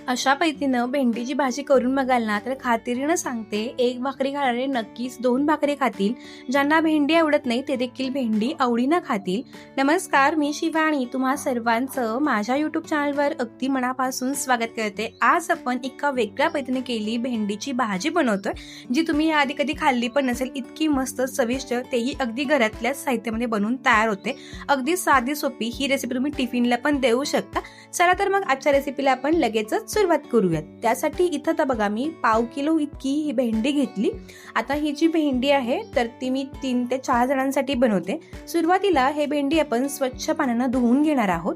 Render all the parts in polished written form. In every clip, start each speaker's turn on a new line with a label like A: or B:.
A: अशा पद्धतीनं भेंडीची भाजी करून बघाल ना तर खात्रीनं सांगते, एक भाकरी खाणारे नक्कीच 2 भाकरी खातील. ज्यांना भेंडी आवडत नाही ते देखील भेंडी आवडीनं खातील. नमस्कार, मी शिवानी तुम्हा सर्वांचं माझ्या यूट्यूब चॅनलवर अगदी मनापासून स्वागत करते. आज आपण एका वेगळ्या पद्धतीने केली भेंडीची भाजी बनवतोय, जी तुम्ही याआधी कधी खाल्ली पण नसेल. इतकी मस्त चविष्ट, तेही अगदी घरातल्या साहित्यामध्ये बनवून तयार होते. अगदी साधी सोपी ही रेसिपी तुम्ही टिफिनला पण देऊ शकता. चला तर मग आजच्या रेसिपीला आपण लगेचच सुरुवात करूयात. त्यासाठी इथं तर बघा मी 1/2 किलो इतकी ही भेंडी घेतली. आता ही जी भेंडी आहे तर ती मी 3 ते 4 जणांसाठी बनवते. सुरुवातीला हे भेंडी आपण स्वच्छ पाण्यानं धुवून घेणार आहोत.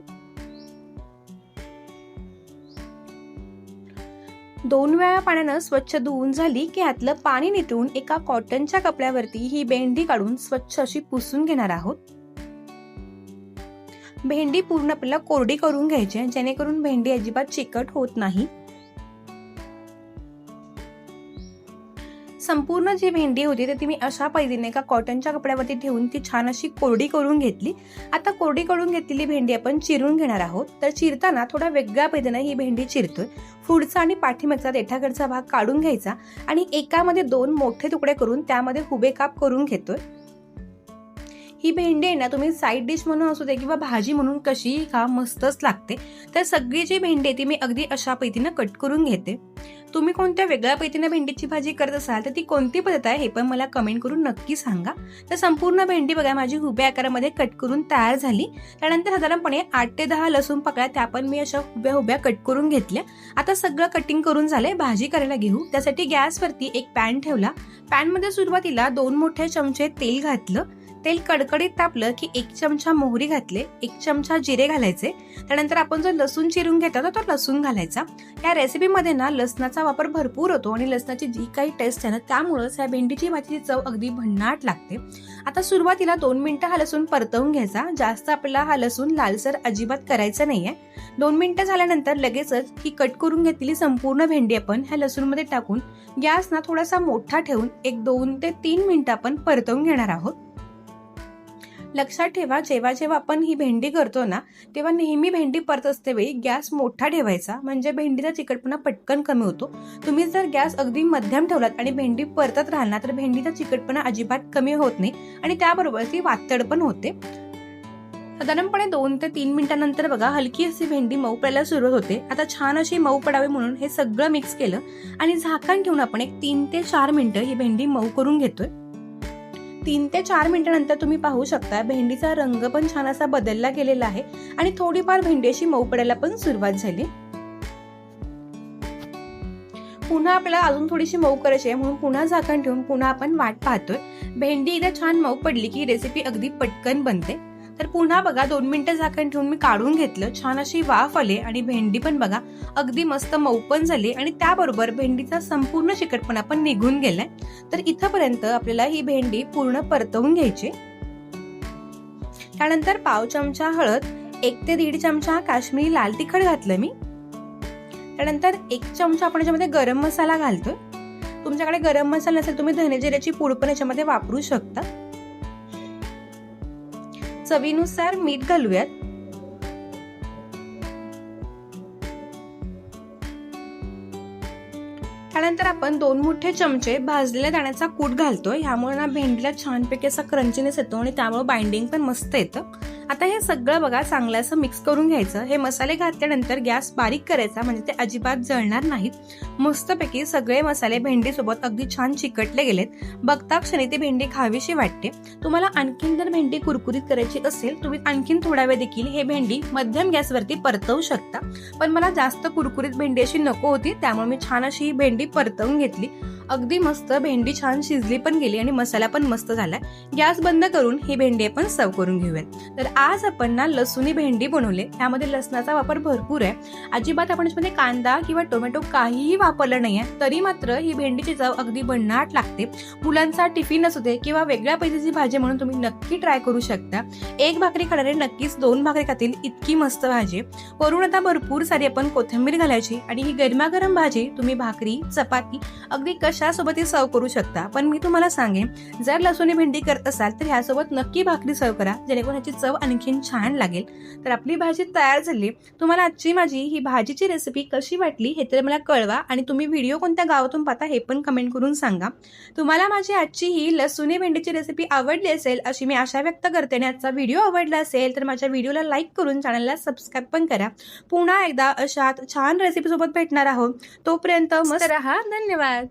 A: 2 वेळा पाण्यानं स्वच्छ धुवून झाली की ह्यातलं पाणी निथळून एका कॉटनच्या कपड्यावरती ही भेंडी काढून स्वच्छ अशी पुसून घेणार आहोत. भेंडी पूर्ण आपल्याला कोरडी करून घ्यायची आहे, जेणेकरून भेंडी अजिबात चिकट होत नाही. संपूर्ण जी भेंडी होती ती मी अशा पद्धतीने एका कॉटनच्या कपड्यावरती ठेवून ती छान अशी कोरडी करून घेतली. आता कोरडी करून घेतलेली भेंडी आपण चिरून घेणार आहोत. तर चिरताना थोडा वेगळ्या पद्धतीने ही भेंडी चिरतोय. पुढचा आणि पाठीमागचा देठाकडचा भाग काढून घ्यायचा आणि एकामध्ये 2 मोठे तुकडे करून त्यामध्ये उभे काप करून घेतोय. ही भेंडी आहे ना, तुम्ही साईड डिश म्हणून असू दे किंवा भाजी म्हणून कशीही खा, मस्तच लागते. तर सगळी जी भेंडी आहे ती मी अगदी अशा पद्धतीने कट करून घेते. तुम्ही कोणत्या वेगळ्या पद्धतीने भेंडीची भाजी करत असाल तर ती कोणती पद्धत आहे हे पण मला कमेंट करून नक्की सांगा. तर संपूर्ण भेंडी बघा माझी उभ्या आकारामध्ये कट करून तयार झाली. त्यानंतर साधारणपणे 8 ते 10 लसूण पाकळ्या त्या पण मी अशा उभ्या कट करून घेतल्या. आता सगळं कटिंग करून झाले, भाजी करायला घेऊ. त्यासाठी गॅसवरती एक पॅन ठेवला. पॅनमध्ये सुरुवातीला 2 मोठे चमचे तेल घातलं. तेल कडकडीत तापलं की 1 चमचा मोहरी घातले, 1 चमचा जिरे घालायचे. त्यानंतर आपण जो लसूण चिरून घेतो तो लसूण घालायचा. या रेसिपीमध्ये ना लसणाचा वापर भरपूर होतो आणि लसणाची जी काही टेस्ट आहे ना त्यामुळेच या भेंडीची भाजीची चव अगदी भन्नाट लागते. आता सुरुवातीला 2 मिनिटं हा लसूण परतवून घ्यायचा. जास्त आपल्याला हा लसूण लालसर अजिबात करायचा नाहीये. 2 मिनिटं झाल्यानंतर लगेचच ही कट करून घेतलेली संपूर्ण भेंडी आपण ह्या लसूणमध्ये टाकून गॅस ना थोडासा मोठा ठेवून 2 ते 3 मिनिटं आपण परतवून घेणार आहोत. लक्षात ठेवा, जेव्हा आपण ही भेंडी करतो ना तेव्हा नेहमी भेंडी परत असते वेळी गॅस मोठा ठेवायचा, म्हणजे भेंडीचा चिकटपणा पटकन कमी होतो. तुम्ही जर गॅस अगदी मध्यम ठेवलात आणि भेंडी परतत राहिला तर भेंडीचा चिकटपणा अजिबात कमी होत नाही आणि त्याबरोबर ती वातड पण होते. साधारणपणे 2 ते 3 मिनिटांनंतर बघा हलकी अशी भेंडी मऊ पडायला सुरुवात होते. आता छान अशी मऊ पडावी म्हणून हे सगळं मिक्स केलं आणि झाकण ठेवून आपण एक 3 ते 4 मिनिटं ही भेंडी मऊ करून घेतोय. 3 ते 4 मिनिटांनंतर तुम्ही पाहू शकता भेंडीचा रंग पण छान असा बदलला गेलेला आहे आणि थोडीफार भेंडी अशी मऊ पडायला पण सुरुवात झाली. पुन्हा आपल्याला अजून थोडीशी मऊ करायची आहे म्हणून पुन्हा झाकण ठेवून पुन्हा आपण वाट पाहतोय. भेंडी एकदा छान मऊ पडली की रेसिपी अगदी पटकन बनते. तर पुन्हा बघा 2 मिनिटं झाकण ठेवून मी काढून घेतलं. छान अशी वाफ आली आणि भेंडी पण बघा अगदी मस्त मऊ पण झाली आणि त्याबरोबर भेंडीचा संपूर्ण चिकटपणा पण निघून गेलाय. तर इथपर्यंत आपल्याला ही भेंडी पूर्ण परतवून घ्यायची. त्यानंतर 1/2 चमचा हळद, 1 ते 1.5 चमचा काश्मीरी लाल तिखट घातलं मी. त्यानंतर 1 चमचा आपण याच्यामध्ये गरम मसाला घालतोय. तुमच्याकडे गरम मसाला नसेल तुम्ही धने जिऱ्याची पूड पण याच्यामध्ये वापरू शकता. चवीनुसार मीठ घालूयात. त्यानंतर आपण 2 मोठे चमचे भाजलेल्या दाण्याचा कूट घालतोय. ह्यामुळे ना भेंडीला छानपैकी असा क्रंचीनेस येतो आणि त्यामुळे बाइंडिंग पण मस्त येतं. आता हे सगळं बघा चांगलं असं मिक्स करून घ्यायचं. हे मसाले घातल्यानंतर गॅस बारीक करायचा, म्हणजे ते अजिबात जळणार नाहीत. मस्तपैकी सगळे मसाले भेंडीसोबत अगदी छान चिकटले गेलेत. बघता क्षणी ती भेंडी खावीशी वाटते. तुम्हाला आणखीन जर भेंडी कुरकुरीत करायची असेल तुम्ही आणखीन थोडा वेळ देखील हे भेंडी मध्यम गॅसवरती परतवू शकता. पण मला जास्त कुरकुरीत भेंडी अशी नको होती त्यामुळे मी छान अशी भेंडी परतवून घेतली. अगदी मस्त भेंडी छान शिजली पण गेली आणि मसाला पण मस्त झालाय. गॅस बंद करून ही भेंडी आपण सर्व करून घेऊयात. तर आज आपण ना लसूणी भेंडी बनवले. त्यामध्ये लसणाचा वापर भरपूर आहे. अजिबात आपण यामध्ये कांदा किंवा टोमॅटो काहीही वापरलं नाहीये, तरी मात्र ही भेंडीची चव अगदी भन्नाट लागते. मुलांचा टिफिन असू दे किंवा वेगळ्या पद्धतीची भाजी म्हणून तुम्ही नक्की ट्राय करू शकता. 1 भाकरी खाणारे नक्कीच 2 भाकरी खातील इतकी मस्त भाजी. वरून आता भरपूर सारी आपण कोथिंबीर घालायची आणि ही गरमागरम भाजी तुम्ही भाकरी, चपाती अगदी कशासोबतही सर्व करू शकता, पण मी तुम्हाला सांगेन जर लसूणी भेंडी करत असाल तर ह्यासोबत नक्की भाकरी सर्व करा, जेणेकरून ह्याची चव आणखीन छान लागेल. तर आपली भाजी तयार झाली. तुम्हाला आजची माझी ही भाजीची रेसिपी कशी वाटली हे तर मला कळवा आणि तुम्ही व्हिडिओ कोणत्या गावातून पाहता हे पण कमेंट करून सांगा. तुम्हाला माझी आजची ही लसूणी भेंडीची रेसिपी आवडली असेल अशी मी आशा व्यक्त करते आणि आजचा व्हिडिओ आवडला असेल तर माझ्या व्हिडिओला लाईक करून चॅनलला सबस्क्राईब पण करा. पुन्हा एकदा अशाच छान रेसिपी सोबत भेटणार आहोत. तोपर्यंत मस्त रहा. धन्यवाद.